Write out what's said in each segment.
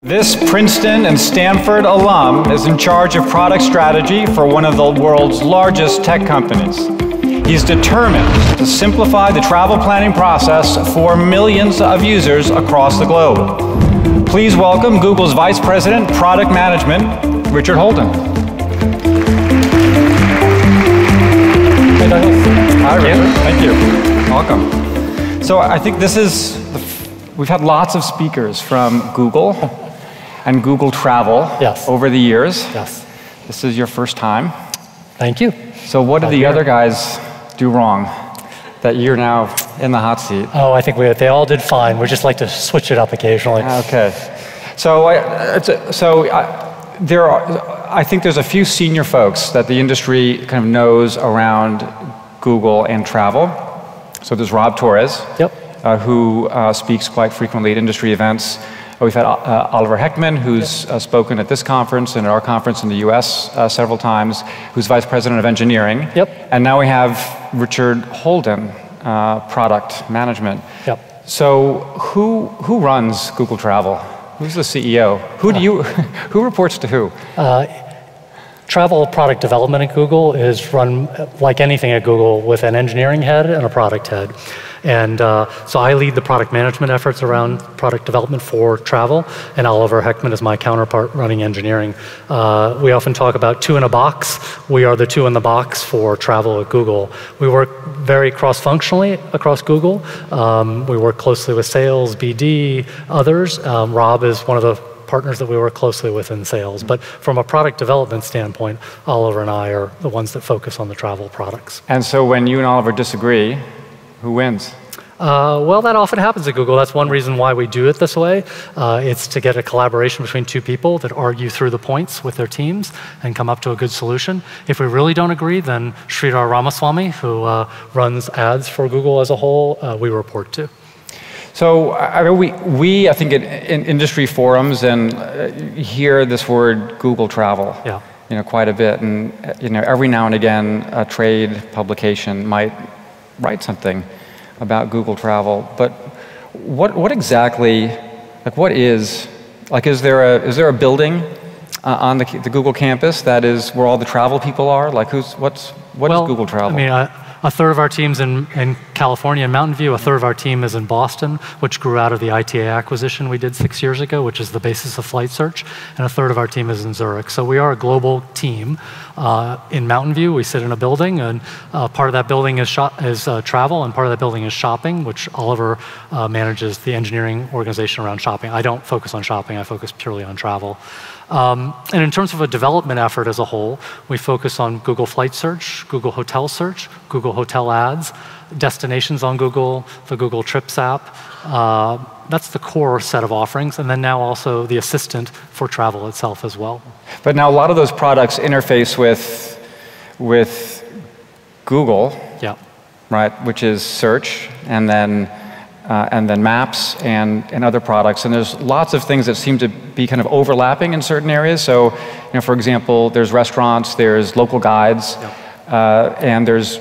This Princeton and Stanford alum is in charge of product strategy for one of the world's largest tech companies. He's determined to simplify the travel planning process for millions of users across the globe. Please welcome Google's Vice President, Product Management, Richard Holden. Hey, Douglas. Hi, Richard. Thank you. Welcome. So I think this is, we've had lots of speakers from Google and Google Travel over the years. Yes. This is your first time. Thank you. So what did the other guys do wrong that you're now in the hot seat? Oh, I think they all did fine. We just like to switch it up occasionally. Okay. So, I think there's a few senior folks that the industry kind of knows around Google and travel. So there's Rob Torres, who speaks quite frequently at industry events. We've had Oliver Heckman, who's spoken at this conference and at our conference in the US several times, who's Vice President of Engineering. And now we have Richard Holden, Product Management. So who runs Google Travel? Who's the CEO? Who reports to who? Travel product development at Google is run like anything at Google with an engineering head and a product head. And so I lead the product management efforts around product development for travel, and Oliver Heckman is my counterpart running engineering. We often talk about two in a box. We are the two in the box for travel at Google. We work very cross-functionally across Google. We work closely with sales, BD, others. Rob is one of the partners that we work closely with in sales. But from a product development standpoint, Oliver and I are the ones that focus on the travel products. And so when you and Oliver disagree, who wins? Well, that often happens at Google. That's one reason why we do it this way. It's to get a collaboration between two people that argue through the points with their teams and come up to a good solution. If we really don't agree, then Sridhar Ramaswamy, who runs ads for Google as a whole, we report to. So I think in industry forums and hear this word Google Travel, quite a bit, and every now and again a trade publication might write something about Google Travel. But what exactly, is there a building on the Google campus that is where all the travel people are? What is Google Travel? I mean, a third of our team's in California and Mountain View. A third of our team is in Boston, which grew out of the ITA acquisition we did 6 years ago, which is the basis of flight search. And a third of our team is in Zurich. So we are a global team. In Mountain View, we sit in a building, and part of that building is travel, and part of that building is shopping, which Oliver manages the engineering organization around shopping. I don't focus on shopping. I focus purely on travel. And in terms of a development effort as a whole, we focus on Google Flight Search, Google Hotel Search, Google Hotel Ads, destinations on Google, the Google Trips app. That's the core set of offerings, and then now also the assistant for travel itself as well. But now a lot of those products interface with Google, right? Which is search, and then maps and other products. And there's lots of things that seem to be kind of overlapping in certain areas. So, for example, there's restaurants, there's local guides, and there's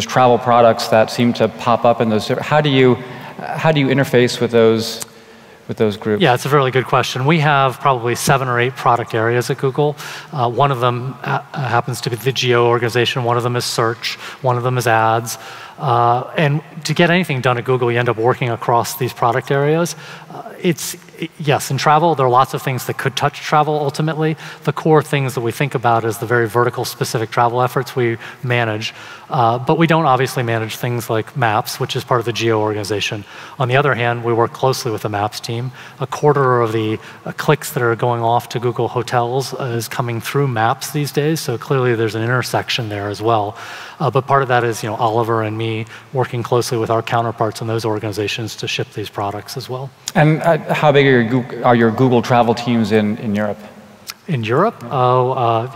travel products that seem to pop up in those. How do you interface with those groups? Yeah, it's a really good question. We have probably 7 or 8 product areas at Google. One of them happens to be the geo organization. One of them is search. One of them is ads. And to get anything done at Google, you end up working across these product areas. Yes, in travel, there are lots of things that could touch travel ultimately. The core things that we think about is the very vertical specific travel efforts we manage. But we don't obviously manage things like maps, which is part of the geo organization. On the other hand, we work closely with the maps team. A quarter of the clicks that are going off to Google Hotels is coming through maps these days, so clearly there's an intersection there as well. But part of that is Oliver and me working closely with our counterparts in those organizations to ship these products as well. And how big are your Google Travel teams in Europe? In Europe? A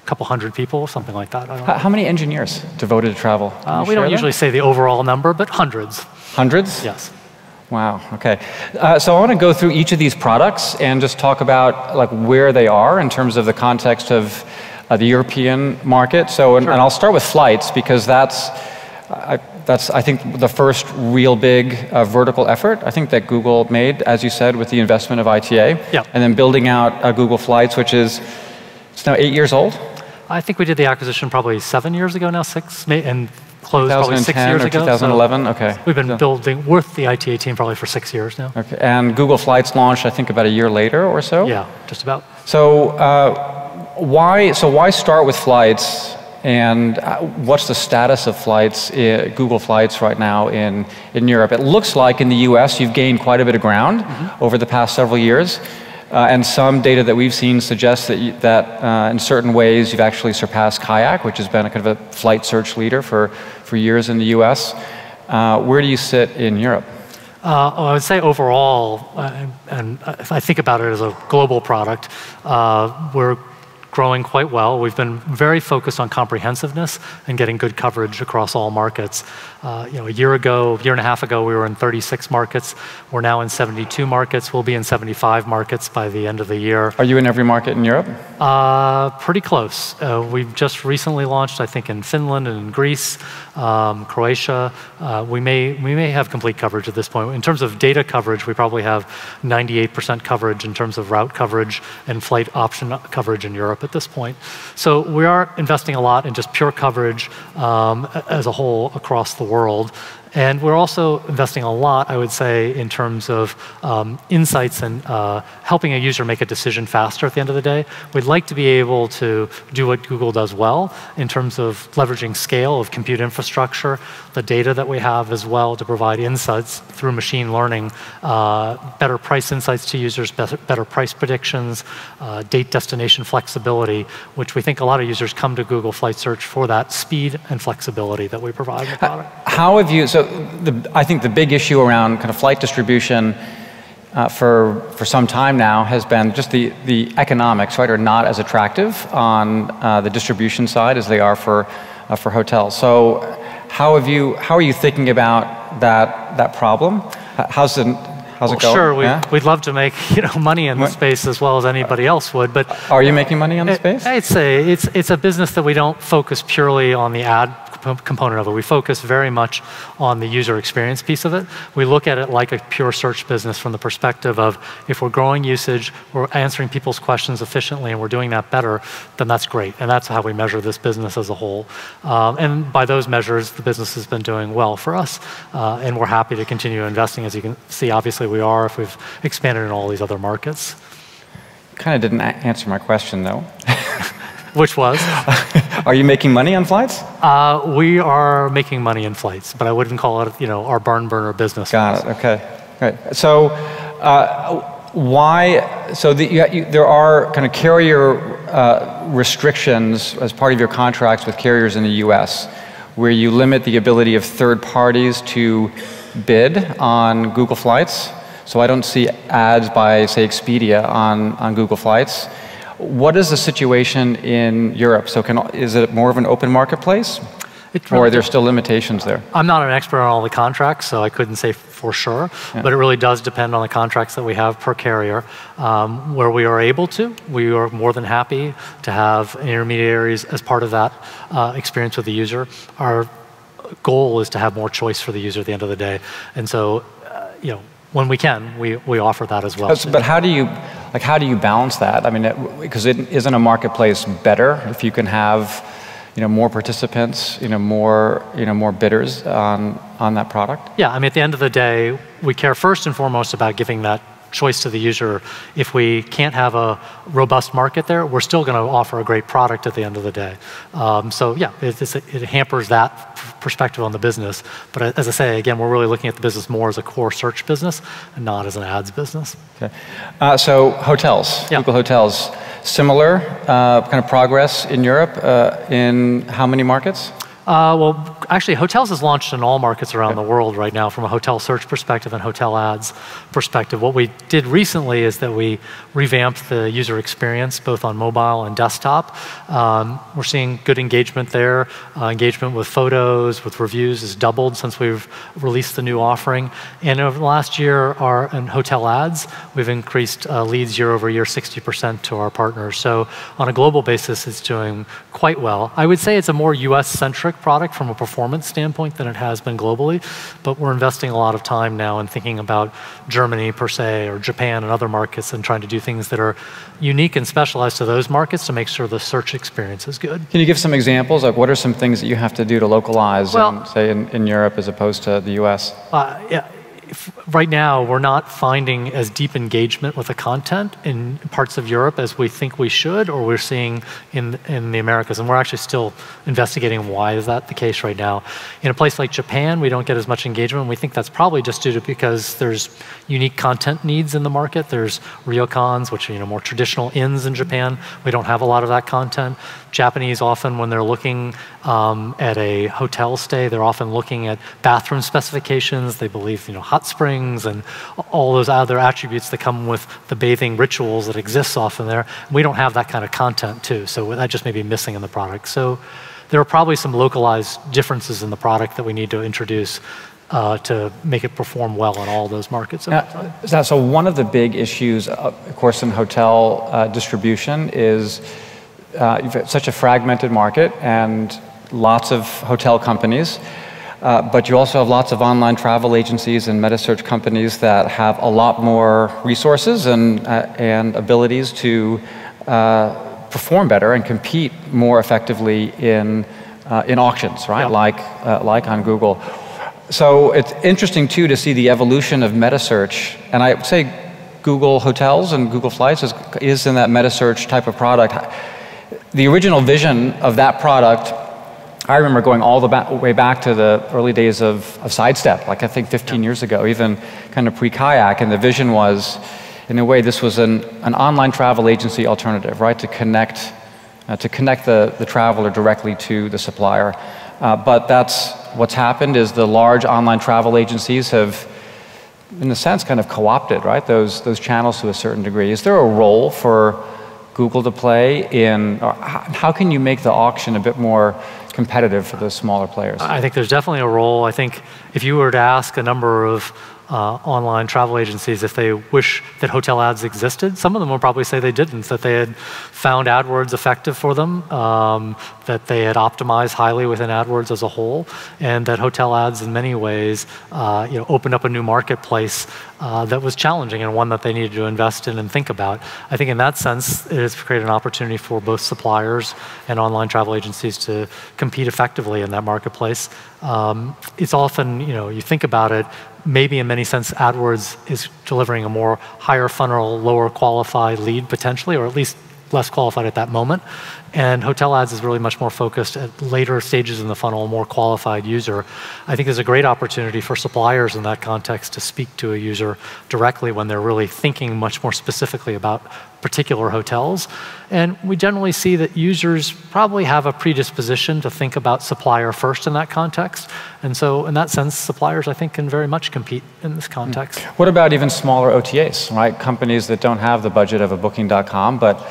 couple hundred people, something like that. I don't know. How many engineers devoted to travel? We don't usually say the overall number, but hundreds. Hundreds? Yes. Wow, okay. So I want to go through each of these products and just talk about where they are in terms of the context of the European market. So, and I'll start with flights because that's, that's, I think, the first real big vertical effort, I think, that Google made, as you said, with the investment of ITA. Yeah. And then building out Google Flights, which is, it's now 8 years old? I think we did the acquisition probably 7 years ago now, 6, and closed probably 6 years or ago. 2011, so okay. We've been building with the ITA team probably for 6 years now. Okay, and Google Flights launched, I think, about a year later or so? Yeah, just about. So why start with Flights, and what's the status of Flights, Google Flights right now in Europe? It looks like in the US you've gained quite a bit of ground over the past several years. And some data that we've seen suggests that in certain ways you've actually surpassed Kayak, which has been a kind of a flight search leader for years in the US. Where do you sit in Europe? I would say overall, and if I think about it as a global product, we're growing quite well. We've been very focused on comprehensiveness and getting good coverage across all markets. A year and a half ago, we were in 36 markets. We're now in 72 markets. We'll be in 75 markets by the end of the year. Are you in every market in Europe? Pretty close. We've just recently launched, I think, in Finland and in Greece, Croatia. We may have complete coverage at this point. In terms of data coverage, we probably have 98% coverage in terms of route coverage and flight option coverage in Europe at this point. So we are investing a lot in just pure coverage as a whole across the world. And we're also investing a lot, I would say, in terms of insights and helping a user make a decision faster at the end of the day. We'd like to be able to do what Google does well in terms of leveraging scale of compute infrastructure, the data that we have as well to provide insights through machine learning, better price insights to users, better price predictions, date destination flexibility, which we think a lot of users come to Google Flight Search for that speed and flexibility that we provide in the product. How have you, I think the big issue around kind of flight distribution for some time now has been just the economics, right, are not as attractive on the distribution side as they are for hotels. So how are you thinking about that problem? How's it going? Sure, we'd love to make money in the space as well as anybody else would, but are you making money on the space? I'd say it's a business that we don't focus purely on the ad component of it. We focus very much on the user experience piece of it. We look at it like a pure search business from the perspective of if we're growing usage, we're answering people's questions efficiently, and we're doing that better, then that's great. And that's how we measure this business as a whole. And by those measures, the business has been doing well for us. And we're happy to continue investing. As you can see, obviously we are if we've expanded in all these other markets. Kind of didn't answer my question, though. Which was? Are you making money on flights? We are making money in flights, but I wouldn't call it, our barn burner business. Got it. Okay. Right. So, why? So there are kind of carrier restrictions as part of your contracts with carriers in the U.S., where you limit the ability of third parties to bid on Google Flights. So I don't see ads by, say, Expedia on Google Flights. What is the situation in Europe? So is it more of an open marketplace? Or are there still limitations there? I'm not an expert on all the contracts, so I couldn't say for sure. Yeah. But it really does depend on the contracts that we have per carrier. Where we are able to, we are more than happy to have intermediaries as part of that experience with the user. Our goal is to have more choice for the user at the end of the day. And so, when we can, we offer that as well. But how do you balance that? I mean, because isn't a marketplace better if you can have, more participants, more bidders on that product? Yeah, I mean, at the end of the day, we care first and foremost about giving that choice to the user. If we can't have a robust market there, we're still going to offer a great product at the end of the day. So yeah, it hampers that perspective on the business. But as I say, again, we're really looking at the business more as a core search business and not as an ads business. Okay. So hotels, Google Hotels, similar kind of progress in Europe in how many markets? Well, actually, hotels is launched in all markets around the world right now from a hotel search perspective and hotel ads perspective. What we did recently is that we revamped the user experience both on mobile and desktop. We're seeing good engagement there. Engagement with photos, with reviews has doubled since we've released the new offering. And over the last year, in hotel ads, we've increased leads year over year 60% to our partners. So on a global basis, it's doing quite well. I would say it's a more US-centric product from a performance performance standpoint than it has been globally. But we're investing a lot of time now in thinking about Germany per se, or Japan and other markets, and trying to do things that are unique and specialized to those markets to make sure the search experience is good. Can you give some examples? Like, what are some things that you have to do to localize, say, in Europe as opposed to the US? Yeah. Right now, we're not finding as deep engagement with the content in parts of Europe as we think we should, or we're seeing in the Americas. And we're actually still investigating why is that the case right now. In a place like Japan, we don't get as much engagement. We think that's probably just due to because there's unique content needs in the market. There's ryokans, which are more traditional inns in Japan. We don't have a lot of that content. Japanese often, when they're looking at a hotel stay, they're often looking at bathroom specifications. They believe, hot springs and all those other attributes that come with the bathing rituals that exist often there. We don't have that kind of content too, so that just may be missing in the product. So there are probably some localized differences in the product that we need to introduce to make it perform well in all those markets. So one of the big issues, of course, in hotel distribution is you've got such a fragmented market and lots of hotel companies, but you also have lots of online travel agencies and meta-search companies that have a lot more resources and abilities to perform better and compete more effectively in auctions, right? Yeah. Like on Google. So it's interesting too to see the evolution of meta-search, and I would say Google Hotels and Google Flights is in that meta-search type of product. The original vision of that product, I remember going all the way back to the early days of Sidestep, like I think 15 years ago, even kind of pre-Kayak, and the vision was, in a way, this was an online travel agency alternative, right, to connect the traveler directly to the supplier. But that's what's happened is the large online travel agencies have, in a sense, kind of co-opted, right, those channels to a certain degree. Is there a role for Google to play in, or how can you make the auction a bit more competitive for those smaller players? I think there's definitely a role. I think if you were to ask a number of online travel agencies if they wish that hotel ads existed, some of them will probably say they didn't, that they had found AdWords effective for them, that they had optimized highly within AdWords as a whole, and that hotel ads in many ways opened up a new marketplace that was challenging and one that they needed to invest in and think about. I think in that sense, it has created an opportunity for both suppliers and online travel agencies to compete effectively in that marketplace. It's often, you think about it, maybe in many sense AdWords is delivering a more higher funnel, lower qualified lead potentially, or at least less qualified at that moment. And hotel ads is really much more focused at later stages in the funnel, a more qualified user. I think there's a great opportunity for suppliers in that context to speak to a user directly when they're really thinking much more specifically about particular hotels. And we generally see that users probably have a predisposition to think about supplier first in that context. And so in that sense, suppliers, I think, can very much compete in this context. What about even smaller OTAs, right? Companies that don't have the budget of a Booking.com, but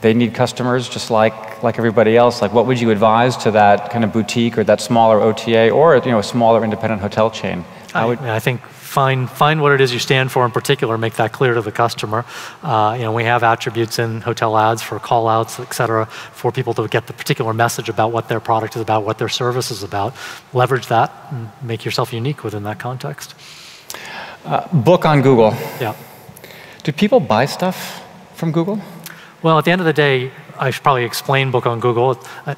they need customers just like everybody else. Like, what would you advise to that kind of boutique or that smaller OTA or a smaller independent hotel chain? I think find what it is you stand for in particular, make that clear to the customer. We have attributes in hotel ads for call outs, et cetera, for people to get the particular message about what their product is about, what their service is about. Leverage that and make yourself unique within that context. Book on Google. Yeah. Do people buy stuff from Google? Well, at the end of the day, I should probably explain Book on Google.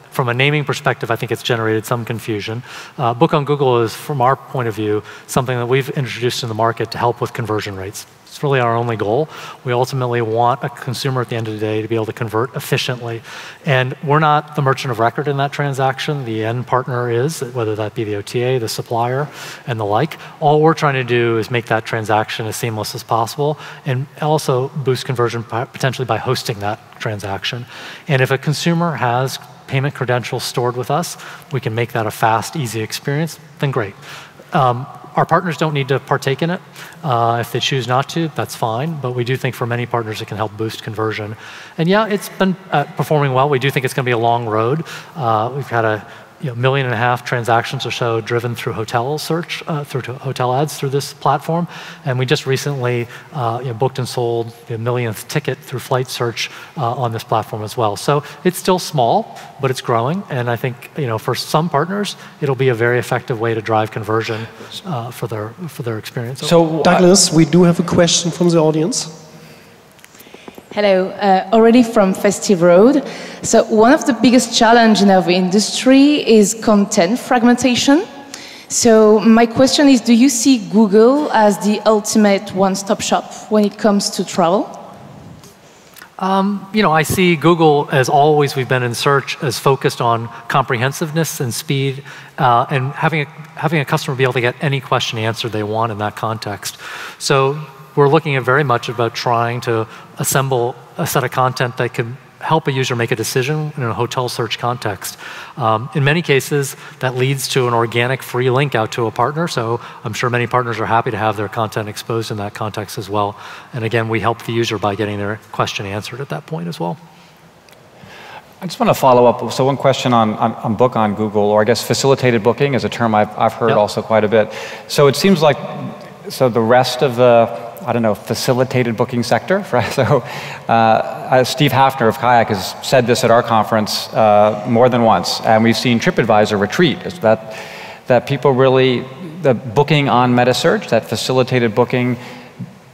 From a naming perspective, I think it's generated some confusion. Book on Google is, from our point of view, something that we've introduced in the market to help with conversion rates. It's really our only goal. We ultimately want a consumer at the end of the day to be able to convert efficiently. And we're not the merchant of record in that transaction. The end partner is, whether that be the OTA, the supplier, and the like. All we're trying to do is make that transaction as seamless as possible and also boost conversion potentially by hosting that transaction. And if a consumer has payment credentials stored with us, we can make that a fast, easy experience, then great. Our partners don't need to partake in it. If they choose not to, that's fine. But we do think for many partners it can help boost conversion. And yeah, it's been performing well. We do think it's going to be a long road. We've had a 1.5 million transactions or so driven through hotel search, through hotel ads through this platform. And we just recently booked and sold the millionth ticket through flight search on this platform as well. So it's still small, but it's growing. And I think for some partners, it'll be a very effective way to drive conversion for their experience. So Douglas, we do have a question from the audience. Hello, already from Festive Road. So one of the biggest challenges in our industry is content fragmentation. So my question is, do you see Google as the ultimate one-stop shop when it comes to travel? I see Google, as always we've been in search, as focused on comprehensiveness and speed and having a customer be able to get any question answered they want in that context. So we're looking at very much about trying to assemble a set of content that can help a user make a decision in a hotel search context. In many cases, that leads to an organic free link out to a partner, so I'm sure many partners are happy to have their content exposed in that context as well. And again, we help the user by getting their question answered at that point as well. I just want to follow up. So one question on book on Google, or I guess facilitated booking is a term I've heard also quite a bit. So it seems like the rest of the facilitated booking sector, right? So Steve Hafner of Kayak has said this at our conference more than once, and we've seen TripAdvisor retreat, is that people really, the booking on meta search, that facilitated booking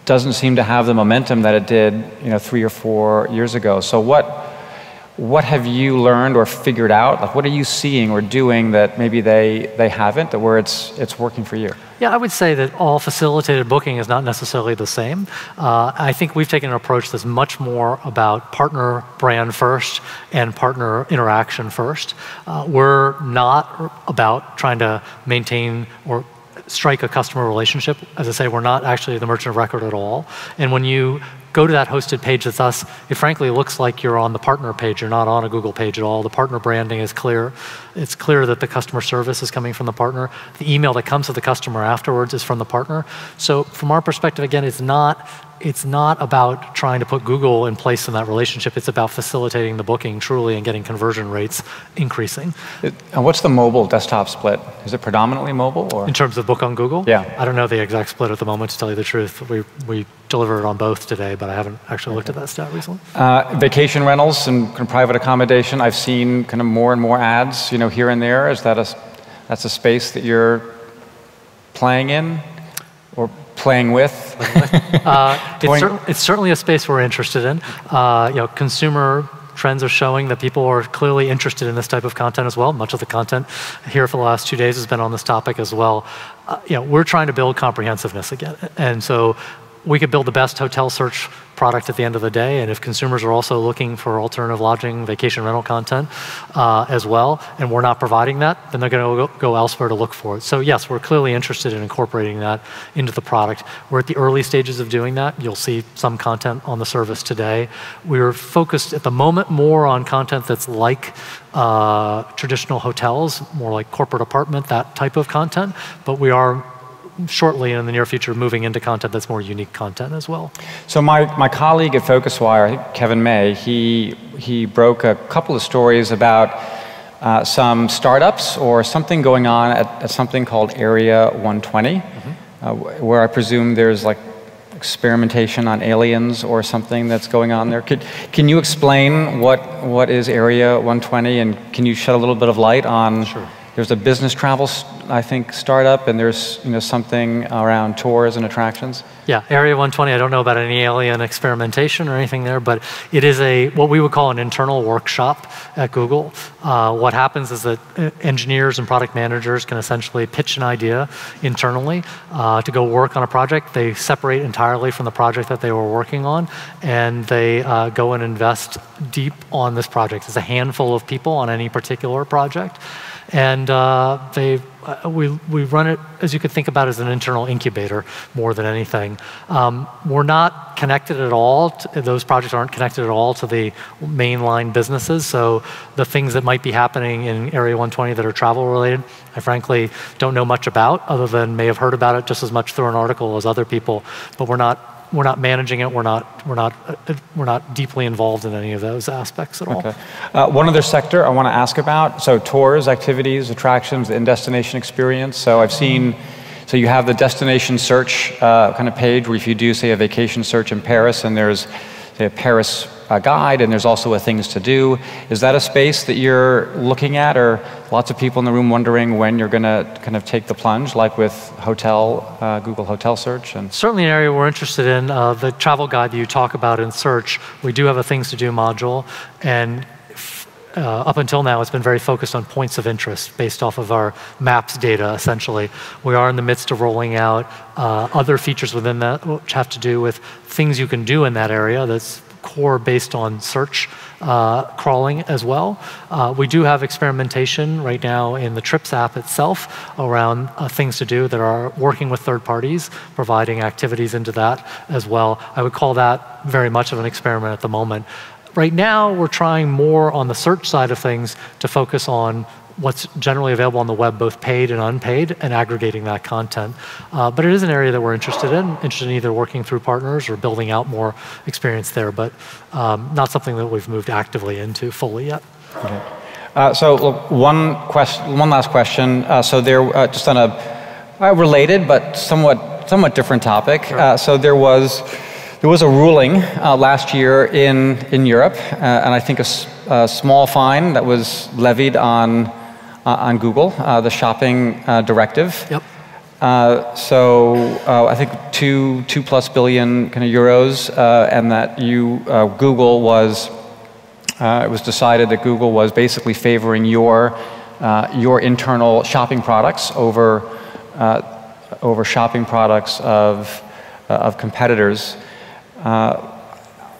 doesn't seem to have the momentum that it did 3 or 4 years ago. So what have you learned or figured out? Like, what are you seeing or doing that maybe they haven't, that where it's working for you? Yeah, I would say that all facilitated booking is not necessarily the same. I think we've taken an approach that's much more about partner brand first and partner interaction first. We're not about trying to maintain or strike a customer relationship. As I say, we're not actually the merchant of record at all. And when you go to that hosted page that's us, it frankly looks like you're on the partner page. You're not on a Google page at all. The partner branding is clear. It's clear that the customer service is coming from the partner. The email that comes to the customer afterwards is from the partner. So from our perspective, again, it's not about trying to put Google in place in that relationship. It's about facilitating the booking truly and getting conversion rates increasing. And what's the mobile desktop split? Is it predominantly mobile? Or? In terms of book on Google? Yeah. I don't know the exact split at the moment, to tell you the truth. We deliver it on both today, but I haven't actually looked at that stat recently. Vacation rentals and kind of private accommodation, I've seen kind of more and more ads, here and there. Is that's a space that you're playing in or playing with? It's certainly a space we're interested in. Consumer trends are showing that people are clearly interested in this type of content as well. Much of the content here for the last 2 days has been on this topic as well. We're trying to build comprehensiveness again, and so we could build the best hotel search product at the end of the day, and if consumers are also looking for alternative lodging, vacation rental content as well, and we're not providing that, then they're going to go elsewhere to look for it. So yes, we're clearly interested in incorporating that into the product. We're at the early stages of doing that. You'll see some content on the service today. We're focused at the moment more on content that's like traditional hotels, more like corporate apartment, that type of content, but we are shortly in the near future moving into content that's more unique content as well. So my colleague at PhocusWire, I think Kevin May, he broke a couple of stories about some startups or something going on at something called Area 120, where I presume there's like experimentation on aliens or something that's going on there. Can you explain what is Area 120, and can you shed a little bit of light on? Sure. There's a business travel, I think, startup, and there's something around tours and attractions. Yeah, Area 120, I don't know about any alien experimentation or anything there, but it is what we would call an internal workshop at Google. What happens is that engineers and product managers can essentially pitch an idea internally to go work on a project. They separate entirely from the project that they were working on, and they go and invest deep on this project. There's a handful of people on any particular project. And we run it, as you could think about, as an internal incubator more than anything. We're not connected at all. Those projects aren't connected at all to the mainline businesses. So the things that might be happening in Area 120 that are travel related, I frankly don't know much about, other than may have heard about it just as much through an article as other people. But we're not not managing it. We're not deeply involved in any of those aspects at all. Okay. One other sector I want to ask about. So tours, activities, attractions, the in-destination experience. So I've seen. So you have the destination search kind of page where if you do, say, a vacation search in Paris, and there's, say, a Paris guide, and there's also a things to do. Is that a space that you're looking at, or lots of people in the room wondering when you're going to kind of take the plunge, like with hotel, Google Hotel Search? And certainly an area we're interested in. The travel guide that you talk about in search, we do have a things to do module, and up until now, it's been very focused on points of interest based off of our maps data, essentially. We are in the midst of rolling out other features within that, which have to do with things you can do in that area that's core based on search crawling as well. We do have experimentation right now in the Trips app itself around things to do that are working with third parties, providing activities into that as well. I would call that very much of an experiment at the moment. Right now, we're trying more on the search side of things to focus on what's generally available on the web, both paid and unpaid, and aggregating that content. But it is an area that we're interested in either working through partners or building out more experience there, but not something that we've moved actively into fully yet. Okay. So look, one last question. So there, just on a related but somewhat different topic. Sure. So there was a ruling last year in Europe, and I think a small fine that was levied on Google, the shopping directive. Yep. So I think $2+ billion kind of euros, and that Google was. It was decided that Google was basically favoring your internal shopping products over shopping products of competitors.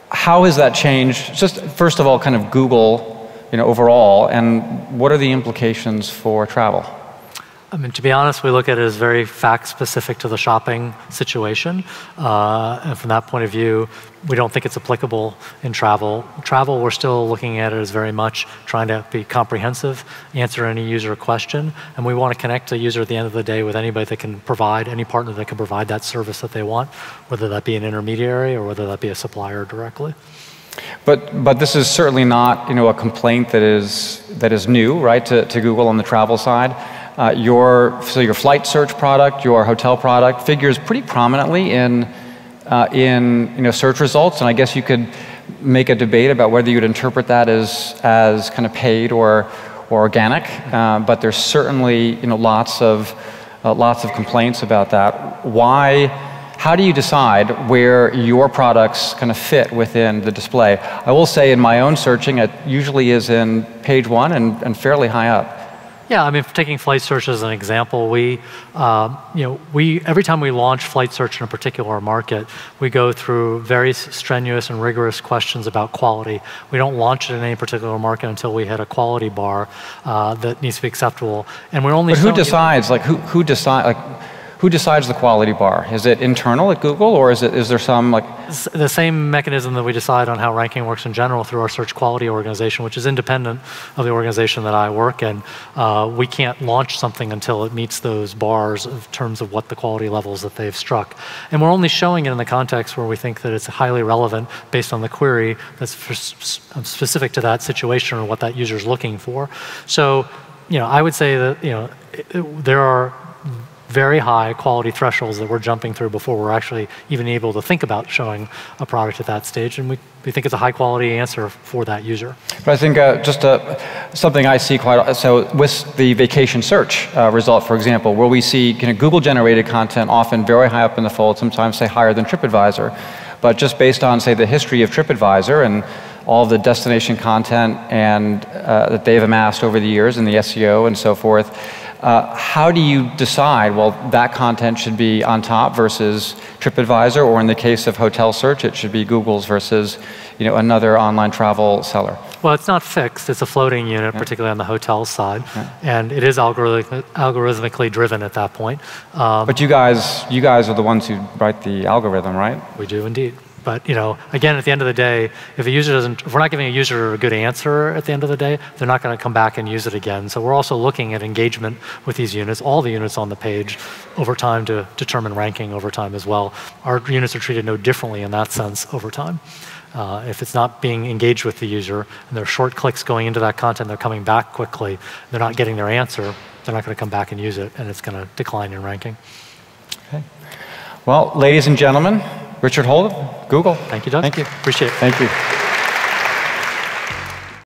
How has that changed? Just first of all, kind of Google, overall, and what are the implications for travel? I mean, to be honest, we look at it as very fact-specific to the shopping situation. And from that point of view, we don't think it's applicable in travel. Travel, we're still looking at it as very much trying to be comprehensive, answer any user question, and we want to connect the user at the end of the day with anybody that can provide, any partner that can provide that service that they want, whether that be an intermediary or whether that be a supplier directly. But this is certainly not, a complaint that is new, right, to Google on the travel side. Your flight search product, your hotel product figures pretty prominently in search results, and I guess you could make a debate about whether you'd interpret that as kind of paid or organic. But there's certainly lots of complaints about that. How do you decide where your products kind of fit within the display? I will say in my own searching, it usually is in page 1 and fairly high up. Yeah, I mean, taking flight search as an example, every time we launch flight search in a particular market, we go through very strenuous and rigorous questions about quality. We don't launch it in any particular market until we hit a quality bar that needs to be acceptable. And we're only. But who decides? Who decides the quality bar? Is it internal at Google, or is there some the same mechanism that we decide on how ranking works in general through our search quality organization, which is independent of the organization that I work in. We can't launch something until it meets those bars in terms of what the quality levels that they've struck. And we're only showing it in the context where we think that it's highly relevant based on the query that's specific to that situation or what that user is looking for. So, I would say that there are very high quality thresholds that we're jumping through before we're actually even able to think about showing a product at that stage, and we think it's a high quality answer for that user. But I think something I see quite so with the vacation search result, for example, where we see Google generated content often very high up in the fold, sometimes say higher than TripAdvisor, but just based on say the history of TripAdvisor and all the destination content and that they've amassed over the years and the SEO and so forth. How do you decide, well, that content should be on top versus TripAdvisor, or in the case of hotel search, it should be Google's versus another online travel seller? Well, it's not fixed. It's a floating unit, particularly on the hotel side, and it is algorithmically driven at that point. But you guys are the ones who write the algorithm, right? We do indeed. But again, at the end of the day, if we're not giving a user a good answer at the end of the day, they're not going to come back and use it again. So we're also looking at engagement with these units, all the units on the page, over time to determine ranking over time as well. Our units are treated no differently in that sense over time. If it's not being engaged with the user, and there are short clicks going into that content, they're coming back quickly, they're not getting their answer, they're not going to come back and use it, and it's going to decline in ranking. Okay. Well, ladies and gentlemen, Richard Holden, Google. Thank you, Doug. Thank you. Appreciate it. Thank you.